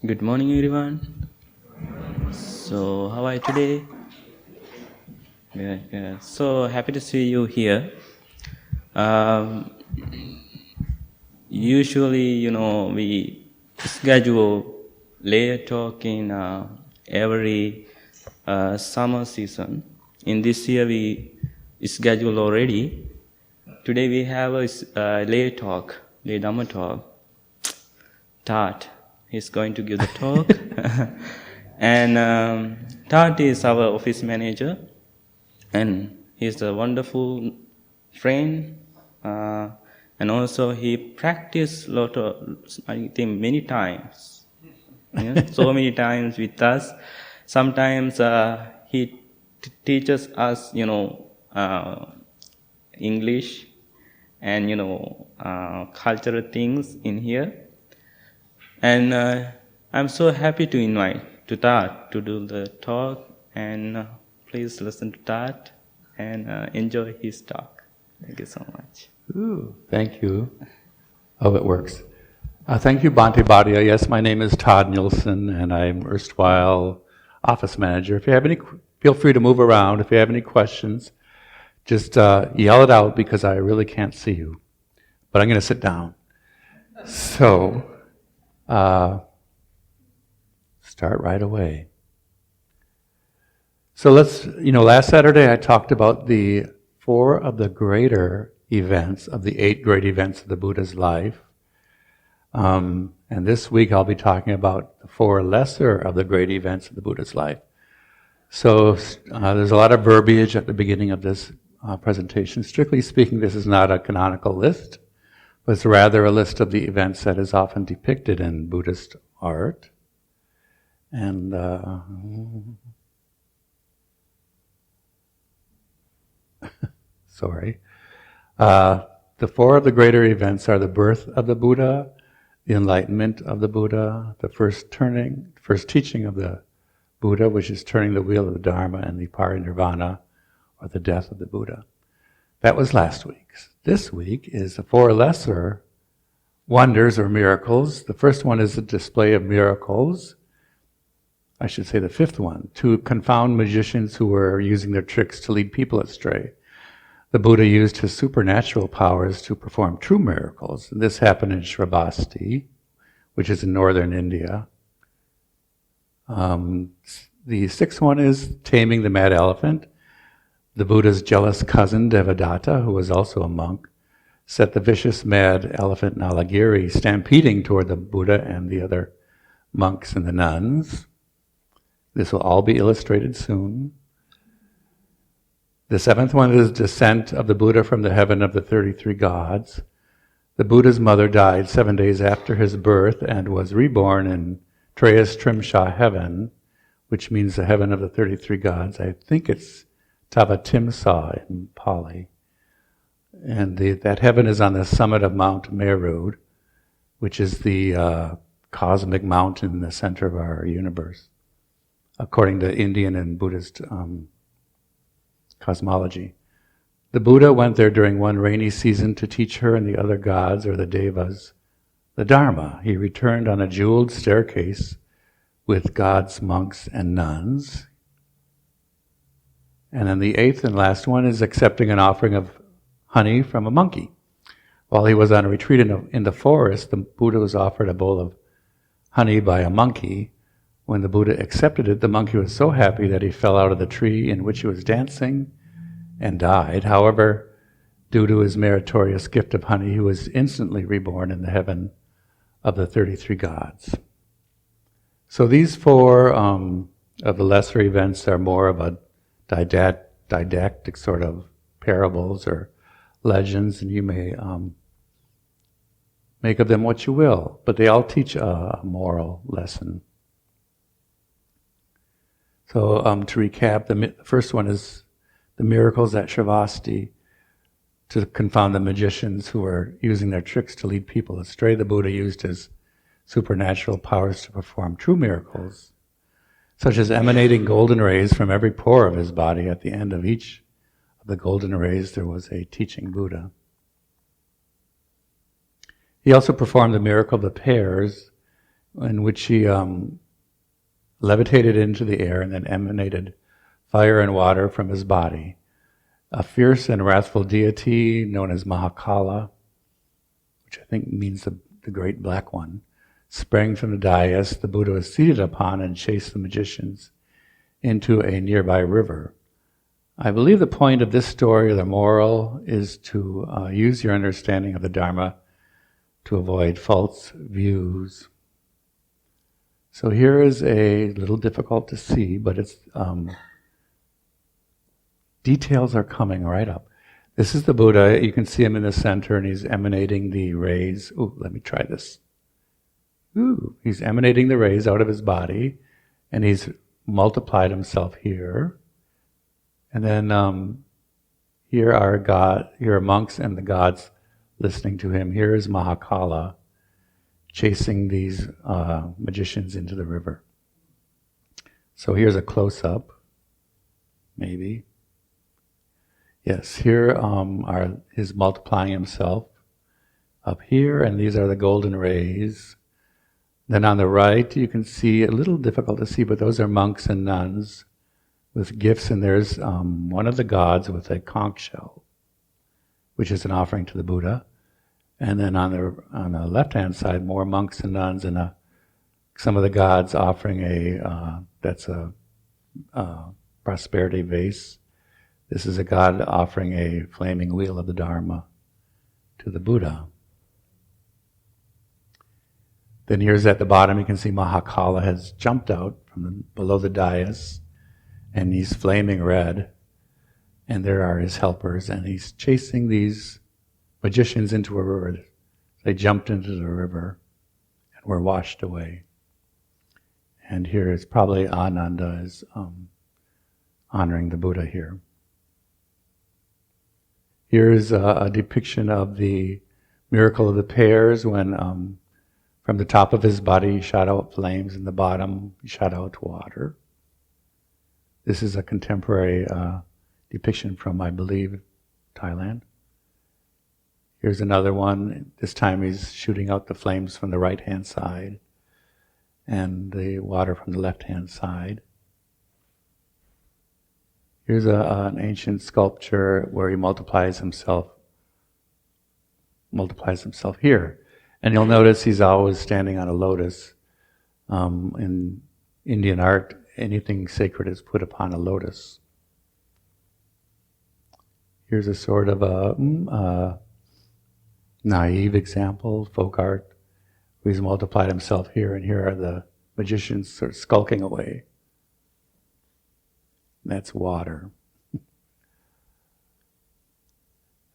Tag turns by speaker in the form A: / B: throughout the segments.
A: Good morning, everyone. So, how are you today? Yeah. So happy to see you here. Um, Usually, we schedule layer talk in every summer season. In this year, we schedule already. Today, we have a layer talk, layer dharma talk. Tod, he's going to give the talk. And Tod is our office manager, and he's a wonderful friend. And also he practiced I think many times, so many times with us. Sometimes he teaches us, English and cultural things in here. And I'm so happy to invite to Tod to do the talk, and please listen to Tod and enjoy his talk. Thank you so much.
B: Ooh, thank you. Oh, it works. Thank you, Bhante Bhatia. Yes, my name is Tod Nielsen, and I'm erstwhile office manager. If you have any, feel free to move around. If you have any questions, just yell it out because I really can't see you. But I'm going to sit down. So, start right away. So last Saturday I talked about the 4 of the greater events of the 8 great events of the Buddha's life. And this week I'll be talking about the 4 lesser of the great events of the Buddha's life. So there's a lot of verbiage at the beginning of this presentation. Strictly speaking, this is not a canonical list, but it's rather a list of the events that is often depicted in Buddhist art. And sorry. The 4 of the greater events are the birth of the Buddha, the enlightenment of the Buddha, the first teaching of the Buddha, which is turning the wheel of the dharma, and the parinirvana, or the death of the Buddha. That was last week's. This week is the 4 lesser wonders or miracles. The first one is the display of miracles. I should say the 5th one, to confound magicians who were using their tricks to lead people astray. The Buddha used his supernatural powers to perform true miracles. This happened in Shravasti, which is in northern India. The 6th one is taming the mad elephant. The Buddha's jealous cousin, Devadatta, who was also a monk, set the vicious mad elephant Nalagiri stampeding toward the Buddha and the other monks and the nuns. This will all be illustrated soon. The 7th one is descent of the Buddha from the heaven of the 33 gods. The Buddha's mother died 7 days after his birth and was reborn in Treyas Trimsha heaven, which means the heaven of the 33 gods. I think it's Tavatimsa in Pali. And that heaven is on the summit of Mount Meru, which is the cosmic mountain in the center of our universe, according to Indian and Buddhist cosmology. The Buddha went there during one rainy season to teach her and the other gods, or the devas, the dharma. He returned on a jeweled staircase with gods, monks, and nuns. And then the 8th and last one is accepting an offering of honey from a monkey. While he was on a retreat in the forest, the Buddha was offered a bowl of honey by a monkey. When the Buddha accepted it, the monkey was so happy that he fell out of the tree in which he was dancing and died. However, due to his meritorious gift of honey, he was instantly reborn in the heaven of the 33 gods. So these 4 of the lesser events are more of a didactic sort of parables or legends, and you may make of them what you will, but they all teach a moral lesson. So to recap, the first one is the miracles at Shravasti to confound the magicians who were using their tricks to lead people astray. The Buddha used his supernatural powers to perform true miracles, such as emanating golden rays from every pore of his body. At the end of each of the golden rays, there was a teaching Buddha. He also performed the miracle of the pears in which he levitated into the air and then emanated fire and water from his body. A fierce and wrathful deity known as Mahakala, which I think means the great black one, sprang from the dais the Buddha was seated upon and chased the magicians into a nearby river. I believe the point of this story, or the moral, is to use your understanding of the Dharma to avoid false views. So here is a little difficult to see, but it's details are coming right up. This is the Buddha. You can see him in the center, and he's emanating the rays. Ooh, let me try this. Ooh, he's emanating the rays out of his body, and he's multiplied himself here. And then here are monks and the gods listening to him. Here is Mahakala chasing these magicians into the river. So here's a close-up, maybe. Yes, here are his multiplying himself up here, and these are the golden rays. Then on the right, you can see, a little difficult to see, but those are monks and nuns with gifts, and there's one of the gods with a conch shell, which is an offering to the Buddha. And then on the left-hand side, more monks and nuns, and some of the gods offering that's a prosperity vase. This is a god offering a flaming wheel of the Dharma to the Buddha. Then here's at the bottom, you can see Mahakala has jumped out from below the dais, and he's flaming red, and there are his helpers, and he's chasing these magicians into a river. They jumped into the river and were washed away. And here is probably Ananda is honoring the Buddha here. Here is a depiction of the miracle of the pears when from the top of his body he shot out flames, and the bottom he shot out water. This is a contemporary depiction from, I believe, Thailand. Here's another one. This time he's shooting out the flames from the right-hand side and the water from the left-hand side. Here's an ancient sculpture where he multiplies himself here. And you'll notice he's always standing on a lotus. In Indian art, anything sacred is put upon a lotus. Here's a sort of a naive example, folk art, where he's multiplied himself here, and here are the magicians sort of skulking away. That's water.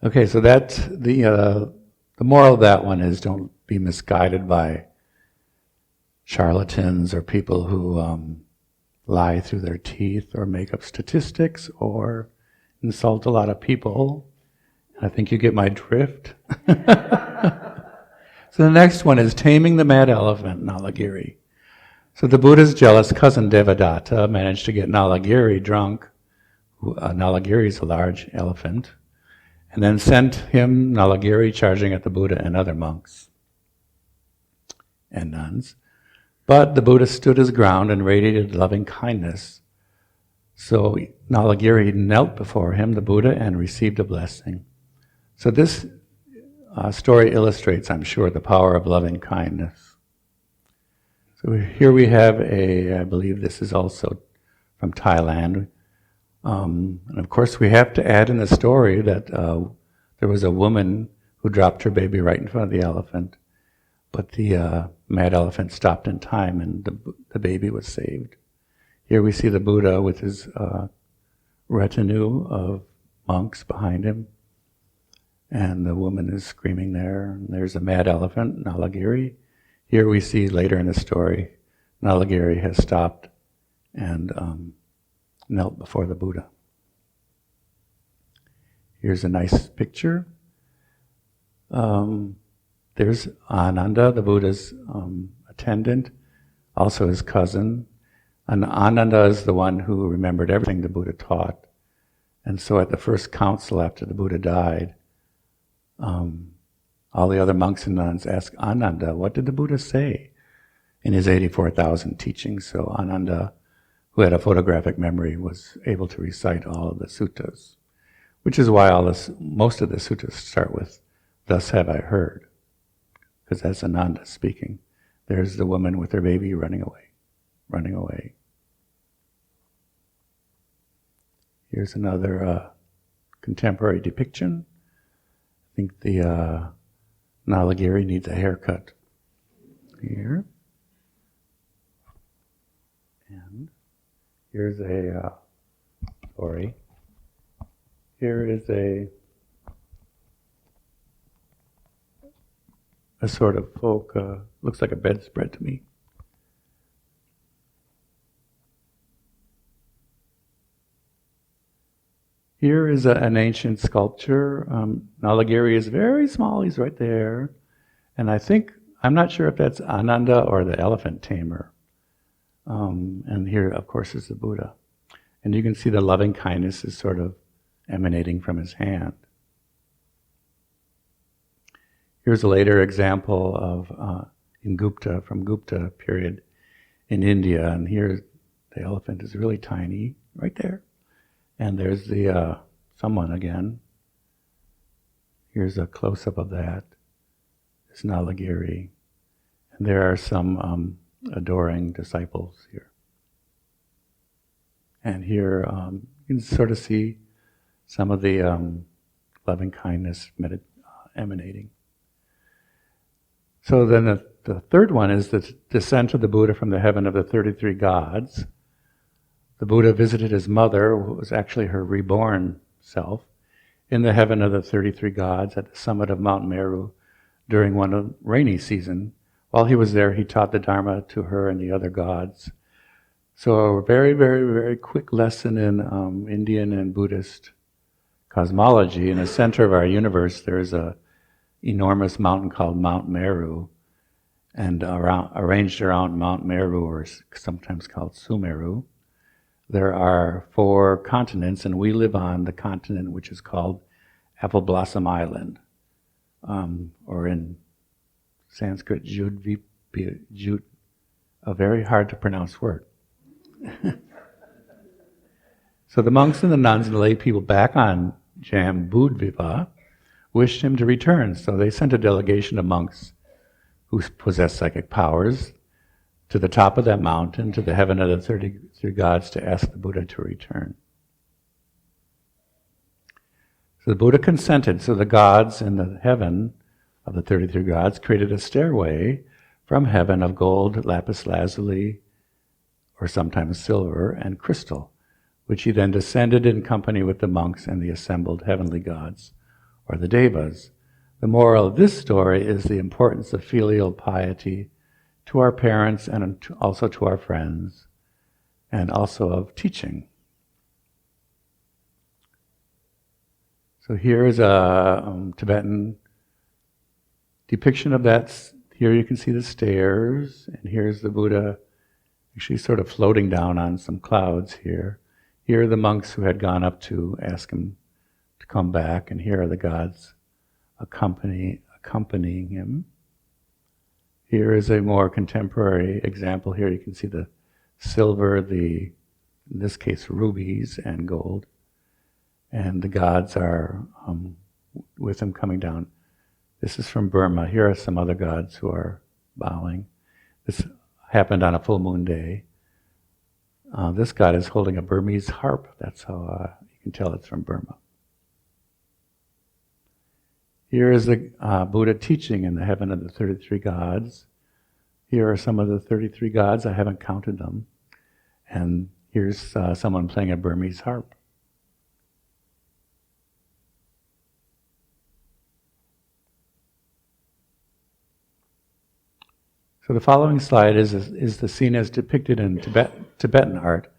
B: Okay, so that's the moral of that one is don't be misguided by charlatans or people who lie through their teeth or make up statistics or insult a lot of people. I think you get my drift. So the next one is taming the mad elephant, Nalagiri. So the Buddha's jealous cousin Devadatta managed to get Nalagiri drunk. Nalagiri is a large elephant. And then sent him, Nalagiri, charging at the Buddha and other monks and nuns. But the Buddha stood his ground and radiated loving kindness. So Nalagiri knelt before him, the Buddha, and received a blessing. So this story illustrates, I'm sure, the power of loving kindness. So here we have I believe this is also from Thailand. And of course we have to add in the story that there was a woman who dropped her baby right in front of the elephant, but the mad elephant stopped in time and the baby was saved. Here we see the Buddha with his retinue of monks behind him, and the woman is screaming there, and there's a mad elephant, Nalagiri. Here we see later in the story, Nalagiri has stopped and knelt before the Buddha. Here's a nice picture. There's Ananda, the Buddha's attendant, also his cousin. And Ananda is the one who remembered everything the Buddha taught. And so at the first council after the Buddha died, all the other monks and nuns asked Ananda, what did the Buddha say? in his 84,000 teachings. So Ananda, who had a photographic memory, was able to recite all of the suttas, which is why most of the suttas start with, "Thus have I heard," because that's Ananda speaking. There's the woman with her baby running away. Here's another contemporary depiction. I think the Nalagiri needs a haircut here. And here's here is a sort of folk, looks like a bedspread to me. Here is an ancient sculpture. Nalagiri is very small, he's right there. And I'm not sure if that's Ananda or the elephant tamer. And here, of course, is the Buddha. And you can see the loving kindness is sort of emanating from his hand. Here's a later example of from Gupta period in India. And here the elephant is really tiny, right there. And there's the someone again. Here's a close-up of that. It's Nalagiri. And there are some adoring disciples here. And here you can sort of see some of the loving kindness emanating. So then the third one is the descent of the Buddha from the heaven of the 33 gods. The Buddha visited his mother, who was actually her reborn self, in the heaven of the 33 gods at the summit of Mount Meru during one rainy season. While he was there, he taught the Dharma to her and the other gods. So a very, very, very quick lesson in Indian and Buddhist cosmology. In the center of our universe, there's an enormous mountain called Mount Meru, and arranged around Mount Meru, or sometimes called Sumeru, there are 4 continents, and we live on the continent which is called Apple Blossom Island, or in Sanskrit, Jud, a very hard to pronounce word. So the monks and the nuns and the lay people back on Jambudvipa wished him to return, so they sent a delegation of monks who possessed psychic powers to the top of that mountain, to the heaven of the 33 gods, to ask the Buddha to return. So the Buddha consented, so the gods in the heaven of the 33 gods created a stairway from heaven of gold, lapis lazuli, or sometimes silver, and crystal, which he then descended in company with the monks and the assembled heavenly gods, or the devas. The moral of this story is the importance of filial piety to our parents and also to our friends, and also of teaching. So here is a Tibetan depiction of that. Here you can see the stairs, and here's the Buddha actually sort of floating down on some clouds here. Here are the monks who had gone up to ask him to come back, and here are the gods accompanying him. Here is a more contemporary example. Here you can see the silver, in this case, rubies and gold. And the gods are with him coming down. This is from Burma. Here are some other gods who are bowing. This happened on a full moon day. This god is holding a Burmese harp. That's how you can tell it's from Burma. Here is the Buddha teaching in the heaven of the 33 gods. Here are some of the 33 gods. I haven't counted them. And here's someone playing a Burmese harp. So the following slide is the scene as depicted in Tibetan art.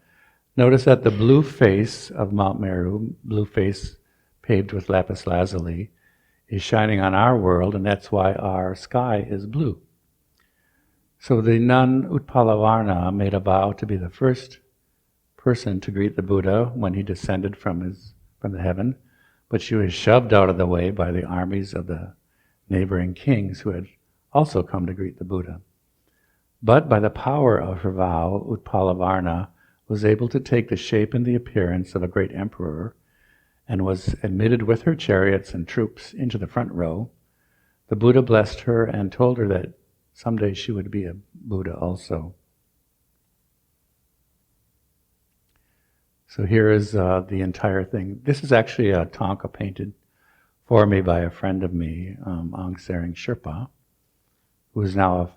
B: Notice that the blue face of Mount Meru, blue face paved with lapis lazuli, is shining on our world, and that's why our sky is blue. So the nun Utpalavarna made a vow to be the first person to greet the Buddha when he descended from the heaven, but she was shoved out of the way by the armies of the neighboring kings who had also come to greet the Buddha. But by the power of her vow, Utpalavarna was able to take the shape and the appearance of a great emperor, and was admitted with her chariots and troops into the front row. The Buddha blessed her and told her that someday she would be a Buddha also. So here is the entire thing. This is actually a thangka painted for me by a friend of me, Aung San Sherpa, who is now a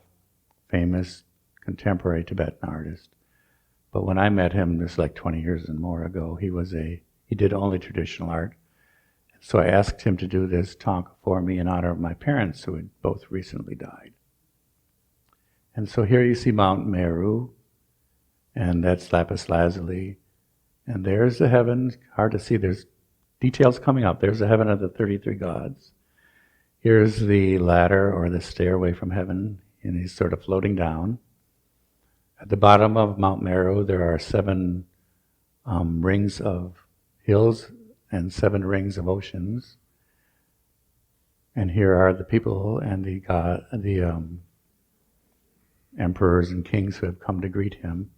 B: famous contemporary Tibetan artist. But when I met him, this like 20 years and more ago, he did only traditional art. So I asked him to do this thangka for me in honor of my parents, who had both recently died. And so here you see Mount Meru, and that's lapis lazuli. And there's the heaven, hard to see, there's details coming up. There's the heaven of the 33 gods. Here's the ladder or the stairway from heaven, and he's sort of floating down. At the bottom of Mount Meru, there are 7 rings of hills and 7 rings of oceans. And here are the people and the emperors and kings who have come to greet him.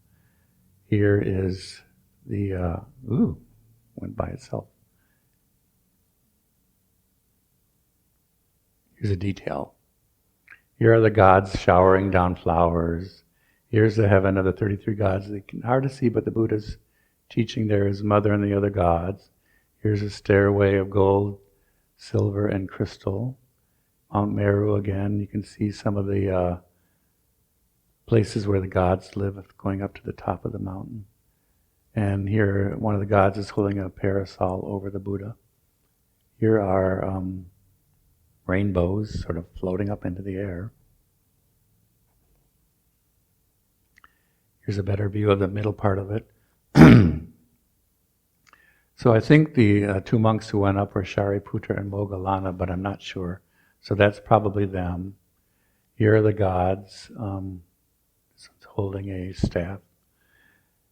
B: Here is the, went by itself. Here's a detail. Here are the gods showering down flowers. Here's the heaven of the 33 gods. They can hard to see, but the Buddha's teaching there is mother and the other gods. Here's a stairway of gold, silver, and crystal. Mount Meru again. You can see some of the places where the gods live going up to the top of the mountain. And here, one of the gods is holding a parasol over the Buddha. Here are rainbows sort of floating up into the air. Here's a better view of the middle part of it. So I think the 2 monks who went up were Shariputra and Moggallana, but I'm not sure. So that's probably them. Here are the gods. Someone's holding a staff.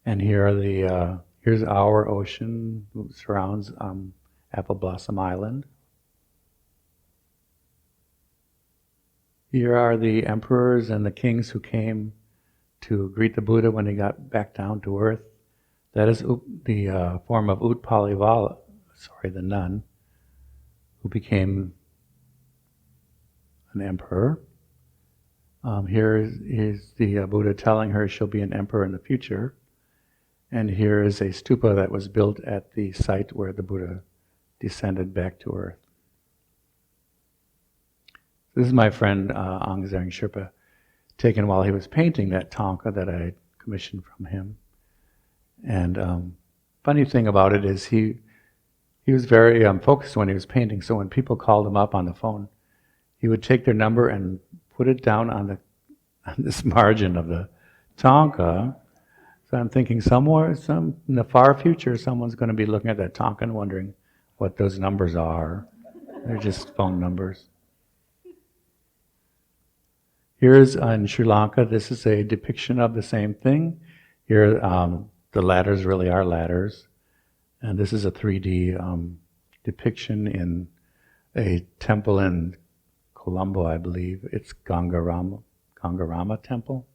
B: And here are here's our ocean, which surrounds Apple Blossom Island. Here are the emperors and the kings who came to greet the Buddha when he got back down to earth. That is the form of Utpalivala, the nun, who became an emperor. Here is the Buddha telling her she'll be an emperor in the future. And here is a stupa that was built at the site where the Buddha descended back to earth. This is my friend Aung San Sherpa, taken while he was painting that thangka that I commissioned from him. And funny thing about it is he was very focused when he was painting, so when people called him up on the phone, he would take their number and put it down on this margin of the thangka. So I'm thinking in the far future, someone's going to be looking at that thangka and wondering what those numbers are. They're just phone numbers. Here's in Sri Lanka, this is a depiction of the same thing. Here, the ladders really are ladders. And this is a 3D depiction in a temple in Colombo, I believe. It's Gangarama Temple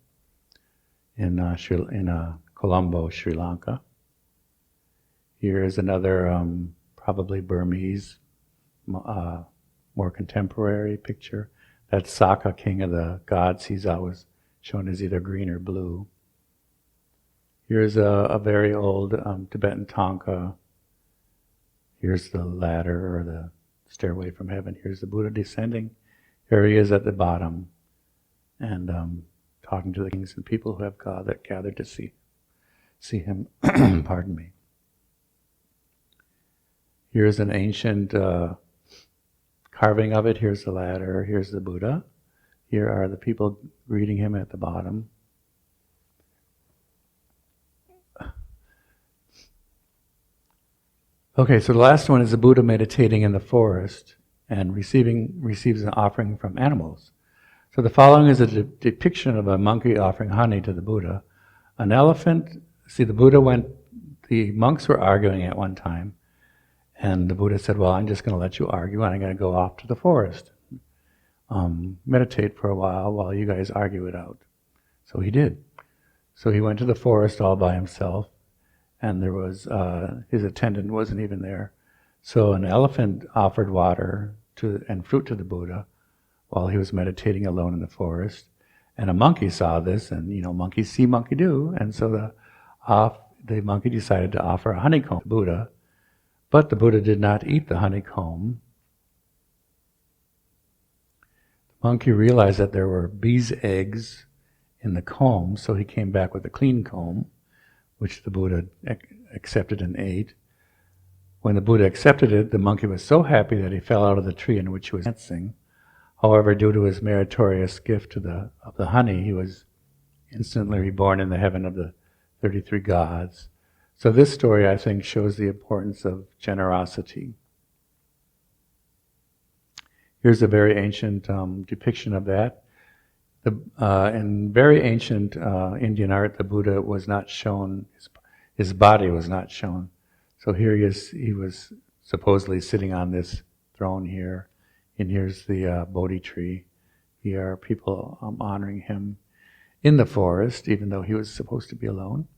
B: in Colombo, Sri Lanka. Here is another probably Burmese, more contemporary picture. That's Saka, king of the gods. He's always shown as either green or blue. Here's a very old Tibetan thangka. Here's the ladder or the stairway from heaven. Here's the Buddha descending. Here he is at the bottom and talking to the kings and people who have gathered to see him. Pardon me. Here's an ancient carving of it. Here's the ladder. Here's the Buddha. Here are the people greeting him at the bottom. Okay, so the last one is the Buddha meditating in the forest and receives an offering from animals. So the following is a depiction of a monkey offering honey to the Buddha. An elephant, the monks were arguing at one time, and the Buddha said, well, I'm just going to let you argue, and I'm going to go off to the forest. Meditate for a while you guys argue it out. So he did. So he went to the forest all by himself, and there was his attendant wasn't even there. So an elephant offered water and fruit to the Buddha while he was meditating alone in the forest. And a monkey saw this, and monkey see, monkey do. And so the monkey decided to offer a honeycomb to the Buddha, but the Buddha did not eat the honeycomb. The monkey realized that there were bees' eggs in the comb, so he came back with a clean comb, which the Buddha accepted and ate. When the Buddha accepted it, the monkey was so happy that he fell out of the tree in which he was dancing. However, due to his meritorious gift of the honey, he was instantly reborn in the heaven of the 33 gods. So this story, I think, shows the importance of generosity. Here's a very ancient depiction of that. In very ancient Indian art, the Buddha was not shown, his body was not shown. So here he was supposedly sitting on this throne here, and here's the Bodhi tree. Here are people honoring him in the forest, even though he was supposed to be alone.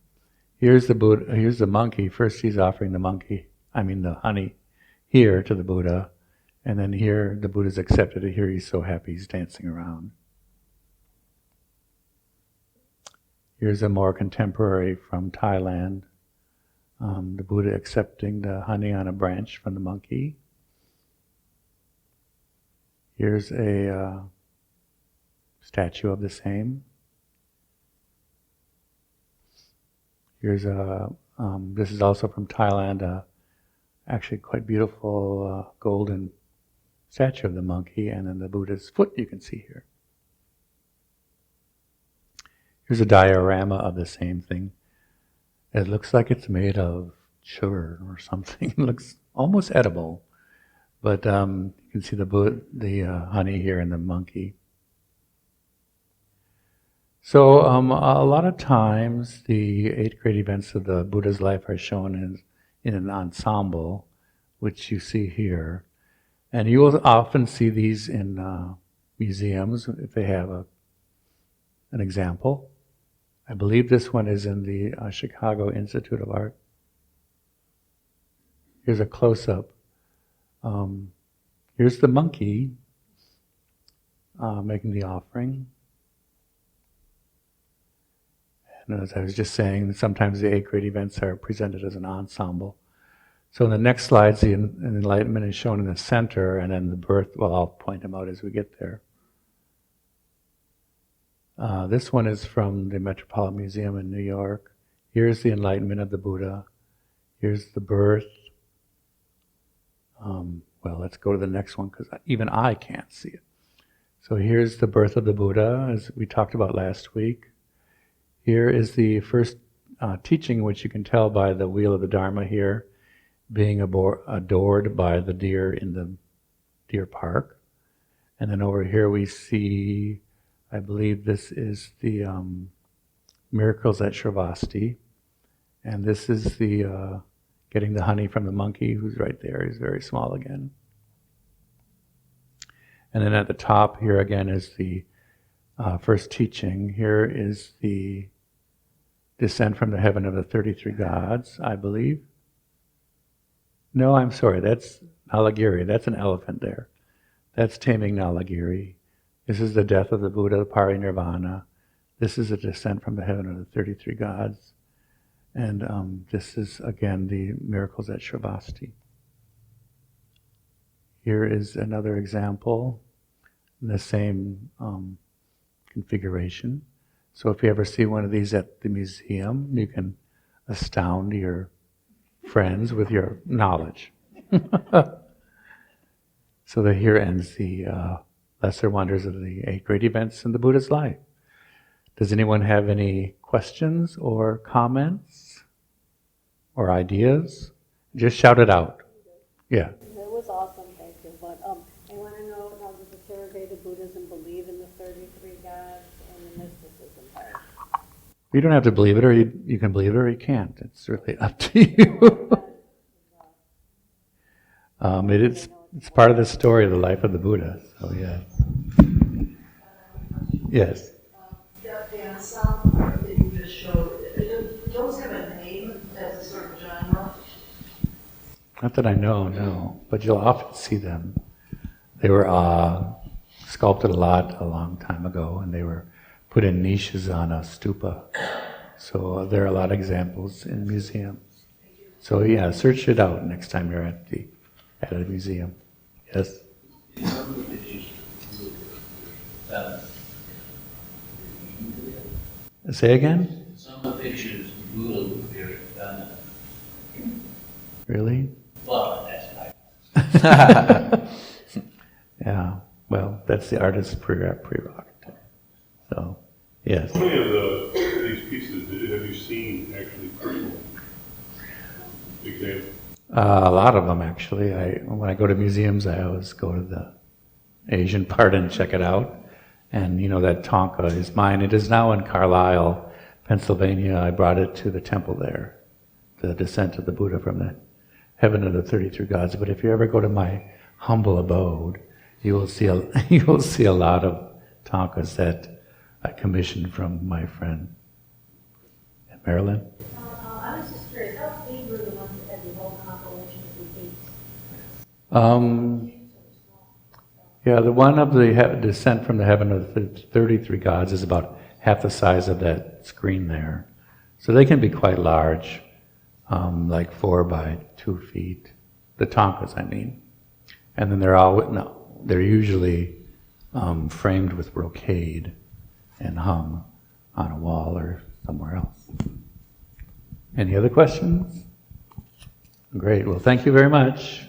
B: Here's the Buddha. Here's the monkey. First, he's offering the honey here to the Buddha, and then here the Buddha's accepted it. Here he's so happy he's dancing around. Here's a more contemporary from Thailand. The Buddha accepting the honey on a branch from the monkey. Here's a statue of the same. Here's this is also from Thailand, actually quite beautiful golden statue of the monkey, and then the Buddha's foot you can see here. Here's a diorama of the same thing. It looks like it's made of sugar or something. It looks almost edible, but you can see the honey here and the monkey. So a lot of times the 8 great events of the Buddha's life are shown in an ensemble, which you see here. And you will often see these in museums if they have an example. I believe this one is in the Chicago Institute of Art. Here's a close-up. Here's the monkey making the offering. And as I was just saying, sometimes the 8 great events are presented as an ensemble. So in the next slides, the enlightenment is shown in the center, and then the birth, well, I'll point them out as we get there. This one is from the Metropolitan Museum in New York. Here's the enlightenment of the Buddha. Here's the birth. Well, let's go to the next one, because even I can't see it. So here's the birth of the Buddha, as we talked about last week. Here is the first teaching, which you can tell by the wheel of the Dharma here, being adored by the deer in the deer park. And then over here we see, I believe this is the miracles at Shravasti. And this is the getting the honey from the monkey, who's right there. He's very small again. And then at the top here again is the first teaching. Here is the descent from the heaven of the 33 gods, I believe. No, I'm sorry, that's Nalagiri. That's an elephant there. That's taming Nalagiri. This is the death of the Buddha, parinirvana. This is a descent from the heaven of the 33 gods. And this is, again, the miracles at Shravasti. Here is another example in the same configuration. So if you ever see one of these at the museum, you can astound your friends with your knowledge. So that here ends the lesser wonders of the 8 great events in the Buddha's life. Does anyone have any questions or comments or ideas? Just shout it out. Yeah.
C: It was awesome, thank you. But I want to know, now does the Theravada Buddhism believe in the 33 gods and the mysticism part?
B: You don't have to believe it, or you can believe it or you can't. It's really up to you. It's part of the story of the life of the Buddha. So yeah. Yes.
D: The some that you just showed, do those have a name as a sort of genre?
B: Not that I know, no. But you'll often see them. They were sculpted a long time ago, and they were put in niches on a stupa. So there are a lot of examples in museums. So yeah, search it out next time you're at a museum. Yes? Say again?
E: Some of the pictures Buddha look very feminine.
B: Really?
E: Well, that's my
B: Yeah. Well, that's the artist's prerogative. So, yes.
F: How many of these pieces have you seen actually personally? Example.
B: A lot of them, actually. When I go to museums, I always go to the Asian part and check it out. And that Tonka is mine. It is now in Carlisle, Pennsylvania. I brought it to the temple there, the descent of the Buddha from the heaven of the 33 gods. But if you ever go to my humble abode, you will see a lot of Tonkas that I commissioned from my friend in Maryland.
C: I was just curious, how big were the ones that had the whole compilation of the beats?
B: Yeah, the one of the descent from the heaven of the 33 gods is about half the size of that screen there. So they can be quite large, like 4 by 2 feet. The Tonkas, I mean. And then they're usually framed with brocade and hung on a wall or somewhere else. Any other questions? Great. Well, thank you very much.